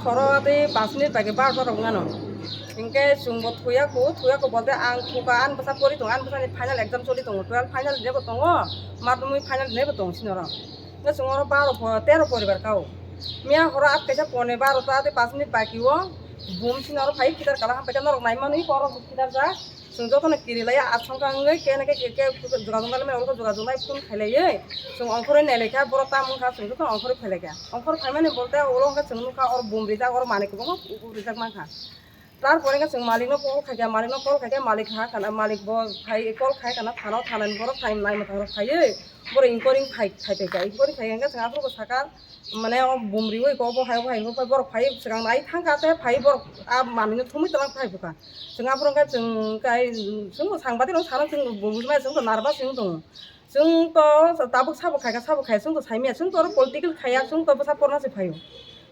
horo de 5 menit bagi bar bar ngano ingke sungbo thuya ko bolte ang thuka an basa pori tong an basa ni final exam choli tong 12 final nebo tongo madhyamik final nebo tong sinoro nge sungoro 13 poribar kau mia horo at kaisa pone 12 ta de 5 menit bagi wo bum sinoro phai kitar kala ham peka norok naimani koro kitar ja sung jotone kirilaya atsangka ngai kene ke jogadong dal me olko jogadong nai phun khailaiye sung ongkhore nelekha boro tamung kha sung jotone ongkhore khailekha ongkhore khaimani bolte olo ka sung kha or bum rijak or manik bo rijak ma kha তারপরে গেছে মালিক ন call খাইয়া মালিক ন call খাইয়া মালিক হা কানা মালিক ব খাই call খাই কানা থানাও থানান বড় টাইম নাই মতো খাইয়ে বড় ইনকোরিং খাইতে খাই ইনকোরিং খাইয়া গেছে আপরো সাকা মানে বুমরি ওই কব হাই হাই বড় ফাই সিগাং নাই থাঙ্গাতে ফাই বড় আ মানিनो थुमै तलां फाइ बुका जों आपरं गा जों गाय जों सांबादि न सानो जों बुजमाय जों नारबा जों दं जों तो ताबुक साबो खाय जों तो साइमिया जों तो पॉलिटिकल खाया जों तो बसा परना से फायो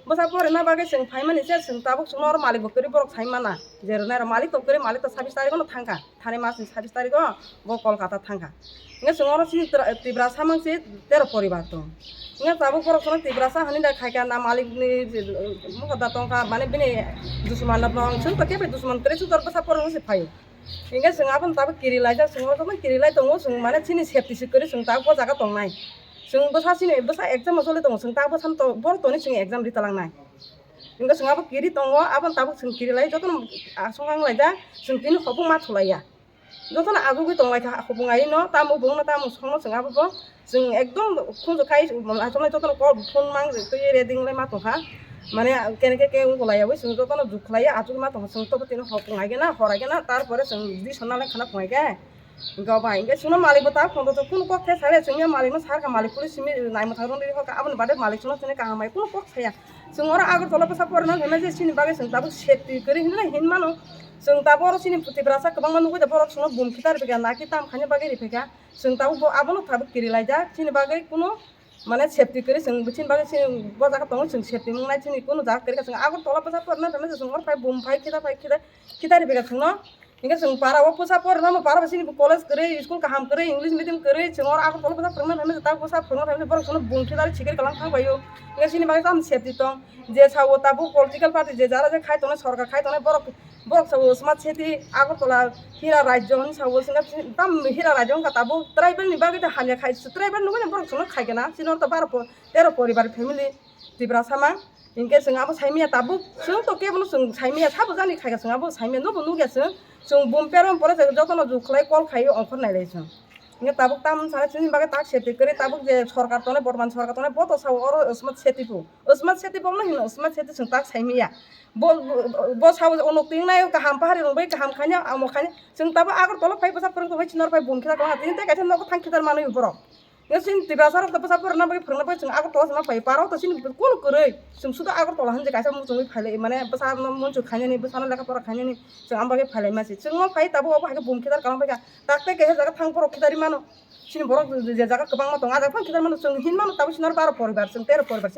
basa pore na bagai sing phaimani se sing tabuk sunor malik bokeri borok saimana jerona malik to kore malik to 27 tarik no thangka thane mas 27 tarik bo kolkata thangka nge sungor si tibra samang se 13 poribar to nge tabuk borok sono tibra sa hani da khaika na malik ni mo da tongka mane bini dusman na nong sung to kebe dusman tere su tor basa pore se phayo inge sing apun tabuk kiri lai ja sungor to kiri lai to sung mane chini safety sikori sung tabuk bo jaga tongnai जों बसासिनो बसा exam चले दङ जों ताबो सान तो बर तनि जों एग्जाम रितालांनाय इंगा जों आबो किरि दङ आबो ताबो जों किरि लाय जतन आसंगां लायदा जों तिन खबुं मा थलाया जतन आगु गय दंलाय खबुं आइ न तामु बङ न तामु संनो जों आबो जों एकदम खुंजो खाय आसंगां जतन कल फोन मां तो रेडिं लाय मा तहा माने केने के उलाया बै जों जतन दुखलाया आजु मा तहा जों तो तिन खबुं आइगेना हराइगेना तारपरे जों दि सननाय खाना फुंगायगे गावबाय इंगे सुनो मालिक बता फोन तो कुन को थे साले जोंनि मालिक न सारका मालिक पुलिस सिमि नायमो थारन रे का आबन बादे मालिक सुनो तने का हामाय कुन को थाया जों और आगर तला पसा परना हेमे जे सिनि बागे जों ताबो सेफ्टी करि हिनना हिन मानो जों ताबो और सिनि पुति ब्रासा गोबां मानु गय बरक सुनो बुम खितार बेगा नाकि ताम खानि बागे रिफेगा जों ताबो आबन थाबो किरि लायजा सिनि बागे कुनो माने सेफ्टी करि जों बिथिन बागे सिनि बजाका दङ जों सेफ्टी मंनाय सिनि कुनो जा करि जों आगर तला पसा परना हेमे जों और फाय बुम फाय खितार बेगा जों इंगे जों पारा वो पोसा पर ना पारा बसिनि कॉलेज करे स्कूल काम करे इंग्लिश मीडियम करे जों और आगो तल पोसा फोरना थामे ता पोसा फोरना थामे बर सोनो बुंखिदारि छिकेर कलां थांबायो इंगे सिनि बागे ताम सेफ्टी दं जे सावो ताबु पॉलिटिकल पार्टी जे जारा जे खाय तने सरकार खाय तने बर सावो स्मार्ट सिटी आगो तला हिरा राज्य हन सावो सिंगा ताम हिरा राज्य का ताबु ट्राइबल नि बागे हानिया खाय ट्राइबल नुगने बर सोनो खायगेना सिनो त 13 परिवार फेमिली तिब्रा सामा इंगे जों आबो साइमिया ताबु जों तो केबल जों साइमिया साबो जानि खायगा जों आबो साइमिया नबो नुगेसो जों बुमपेरम परे जतन जुखलाय कल खायो अंखर नायलाय जों इंगे ताबुक ताम साने सिनि बागे ताक सेफ्टी करे ताबुक जे सरकार तने बर्तमान सरकार तने बतो साव और स्मार्ट सिटी बम न हिनो स्मार्ट सिटी जों ताक साइमिया बो साव अनोक्तिं नाय का हाम पाहारि रंबाय का हाम खानिया आमो खानि जों ताबो आगर तल फाय बसा फोरंग फाय चिनर फाय बुमखिदा का हातिन ते गायथन नगो थांखिदार मानै बर सिन तिब्रासार त बसा फोरना बागे फोरना बाय जों आगर तल जों फाय पाराव त सिन कोन करे जों सुदा आगर तल हन जे गायसा मुजों फायले माने बसा मनजु खानिनि बसा लेखा पर खानिनि जों आमबागे फायले मासि जों फाय ताबो बागे बुमखिदार खालामबायगा ताकते के जागा थां बर खिदारि मानो सिनि बर जे जागा गोबां मा दं आजा फां खिदार मानो जों हिन मानो ताबो सिनर 12 परिवार जों 13 परिवार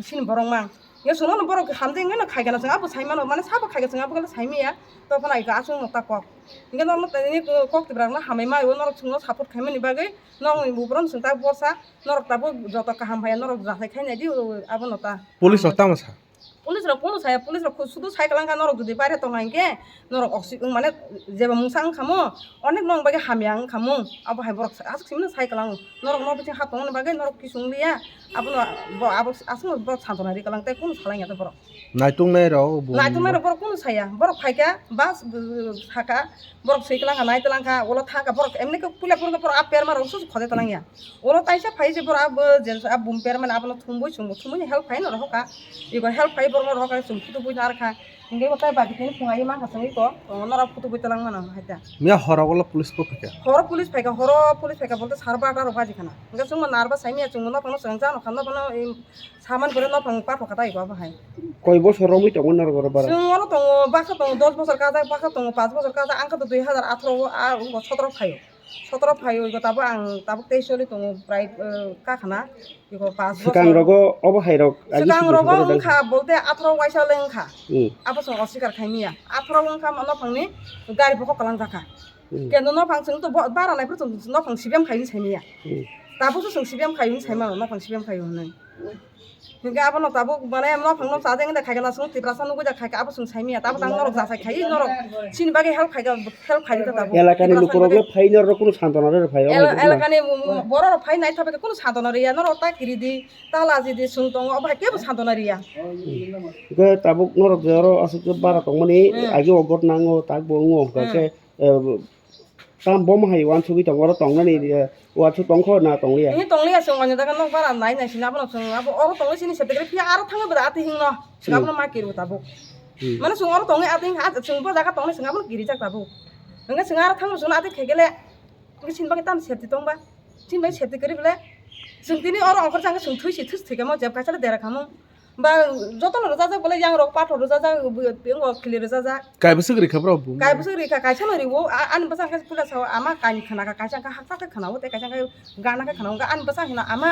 सिनि बरं मा ये सुनो न बर हामजे न खायगना जों आबो साइ मानो माने साबो खायगा जों आबो गले साइमिया तो फनाय गा आसुं नता क इंगे न तनि कक तिब्रांना हामै मा यो नरक सुनो सापर्ट खायमनि बागे नंनि बुब्रन जों ता बसा नरक ताबो जत का हामफाया नरक जाथाय खायनाय दि आबो नता पुलिस हता मसा पुलिस रा कोन साया पुलिस रा सुदु साइकलांगा नरक जुदि बारे तंगाइगे नरक अक्सि माने जेबो मुंसां खामो अनेक नं बागे हामियां खामो आबो हाय बरक आसक सिमनो साइकलां नरक न बिथिं हातंगन बागे नरक किसुंलिया आबो आसुं बर सानतना रि कलांते कोन सालांया त बरक नायtung nay raw बरक कोन साया बरक फायका बास थाका बरक साइकलांगा नायतलांगा ओला थाका बरक एमने को पुला पुरगा पर आपेर मारो सुस खदे तलांया ओला ताइसा फाइजे बर अब जे अब बुमपेर माने आबनो थुमबुइ हेल्प फाइन रहका इबो हेल्प फाइ बर रहका जों फुटु बुइ नारखा इंगे बताय बागि थिन फुंगाइ मा हासंइ को नरा फुटु बुइ तलां माना हायता मिया हरावला पुलिस को फैका हर पुलिस फैका बोलते सारबा दारो बाजि खाना इंगे जों नारबा साइमिया जों न फनो जों जानो खाना बनो सामान करे न फं पाठो खाता इबा बाहाय कय बছর रमै तंगन नार गर बारा जों और दङ बाखा दङ 10 বছর काजा बाखा दङ 5 বছর काजा आंखा 2018 17 फायो 17 फायो इगो ताबो आं ताबो 23 चलि दङ प्राय काखाना इगो 5 বছর सिगां रगो अब हाइरक सिगां रगो ओंखा बोलते 18 वाइसा लेंखा आबो जों असिकार खायमिया 18 ओंखा न फंनि गारि बख कलां जाखा केनो न फं जों तो बारा नायफोर जों न फं सिबियाम खायनि सायमिया ताबो जों सिबियाम खायनि सायमा न फं सिबियाम खायो होनै hingga apa no tabuk mana no phang no sa jeng da khai ga na sung ti prasa no ga khai ka apa sung sai mi ta tang norok ja sai khai norok sin bage help khai ta tabuk এলাকানি লোকরকে ফাইনার কোনো সান্তনারে phi এলাকানি বড় phi নাই থাবে কোনো সান্তনা রিয়া নর তা কিরি দি তা লাজি দি সুং তং অবা কেবো সান্তনা রিয়া কে তাবুক নরক জরো আসুক বারা তংমানি আগে অগট নাঙ্গো তাক বঙ্গো কে tam bom hai wan sugi tong oro tong nani wa chu tong kho na tong lia ini tong lia sung anya daga no bara nai nai sina bono sung abo oro tong sini sepegre pia aro thanga bada ati hing no sing abo ma kiru tabuk mana sung oro tong ati hing ha sung bo daga tong sing abo kiri jak tabuk enga sing aro thang sung ati khegele ngi sin bagi tam septi tong ba sin bai septi kari bele sung tini oro ongkor jang sung thuisi thus thike mo jab kacha dera kamu ba jotono roja jak bole yang rok patho roja jak bengo khili roja jak kai bus gri khabra bu kai bus ri ka kai chano ri wo an basa ka pula sa ama kai khana ka kai chang ka hakta ka khana wo te kai chang ka gana ka khana ga an basa hina ama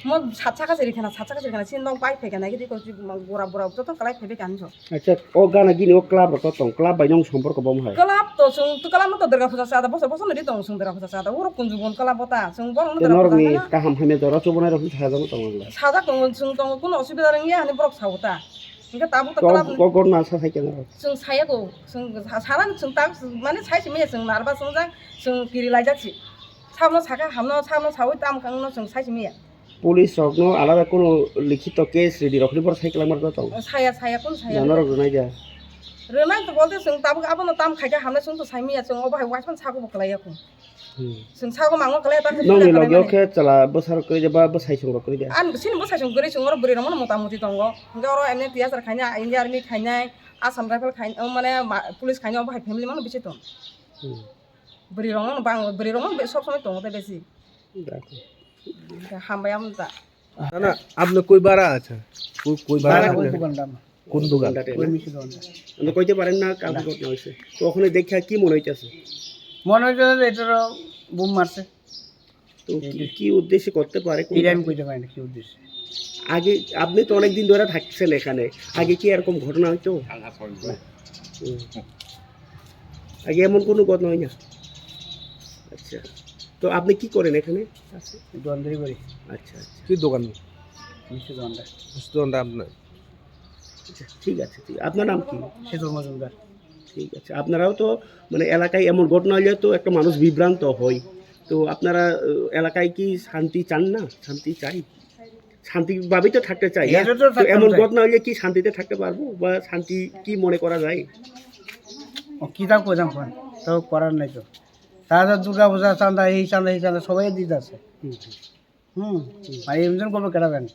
mo satcha ka seri khana sin dong pai phe kana gi ko bora bora joto kalai phe kan so acha o gana gini o club ro tong club bai nong সম্পর্ক bom hai kelap to sung tu kelap to derga puja sa da boso boso ri tong sung derga puja sa da uro kunjubon kelap bota sung bor no derga norok ni puja kaham hame doro chobonai ro saja mo tong la saja tong sung tong kuno osubida ring ya ni brok sauta hingga tabu to ko kelap ko gor na sa sai ken sung saya ko sung saran sung tak mane sai si me sung narba sung jang sung kiri lai jachi samno saka hamno samno sawi tam kang no sung sai si me police রকনো আলাদা কোনো লিখিত case ready রখলি পর cycle আমার তো saya kun saya জানার নাই যা renai to bolte sung tabu apa no tam khai ka hamna sung to sai me sung oba hai watchman sago boklai ya ko sung sago mango kalai ta নং নি লগেও খে চালা বসার করে যাবা বসাই সং করে যা an sin bo sai sung gori sung oro buri ramon motamuti tongo hingga oro emne tiasar khanya india army khainai asam rifle khainai mane police khainai oba hai family mano bichi ton buri ramon sob সময় tongo te besi hambayam ta না আপনি কই বারা আছে কই বারা কোন দোকান ওই মিষ্টি দোকানটা আপনি কইতে পারেন না কাল ঘটনা হইছে তো ওখানে দেখা কি মনে হইতাছে মনে হচ্ছে যে এটারও বুম মারছে তো কি উদ্দেশ্যে করতে পারে এটা আমি কইতে পারি না কি উদ্দেশ্যে আগে আপনি তো অনেক দিন ধরে থাকছেন এখানে আগে কি এরকম ঘটনা হইতো আগে এমন কোনো ঘটনা হয় না আচ্ছা তো আপনি কি করেন এখানে দোকানদারি করি আচ্ছা আচ্ছা কি দোকান মিষ্টি দোকানটা দোকানটা আপনার আচ্ছা ঠিক আছে আপনার নাম কি শীতল মজুমদার ঠিক আছে আপনারাও তো মানে এলাকায় এমন ঘটনা হলে তো একটা মানুষ বিভ্রান্ত হয় তো আপনারা এলাকায় কি শান্তি চান না শান্তি চাই শান্তিভাবেই তো থাকতে চাই তো এমন ঘটনা হলে কি শান্তিতে থাকতে পারবো বা শান্তি কি মনে করা যায় ও কী তাও কোথাও ফোন তাও করার নাই তো তারা দুর্গা পূজা চাঁদা এই চাঁদা সবাই দিতে আছে আর এমজন করবো কেটাবেন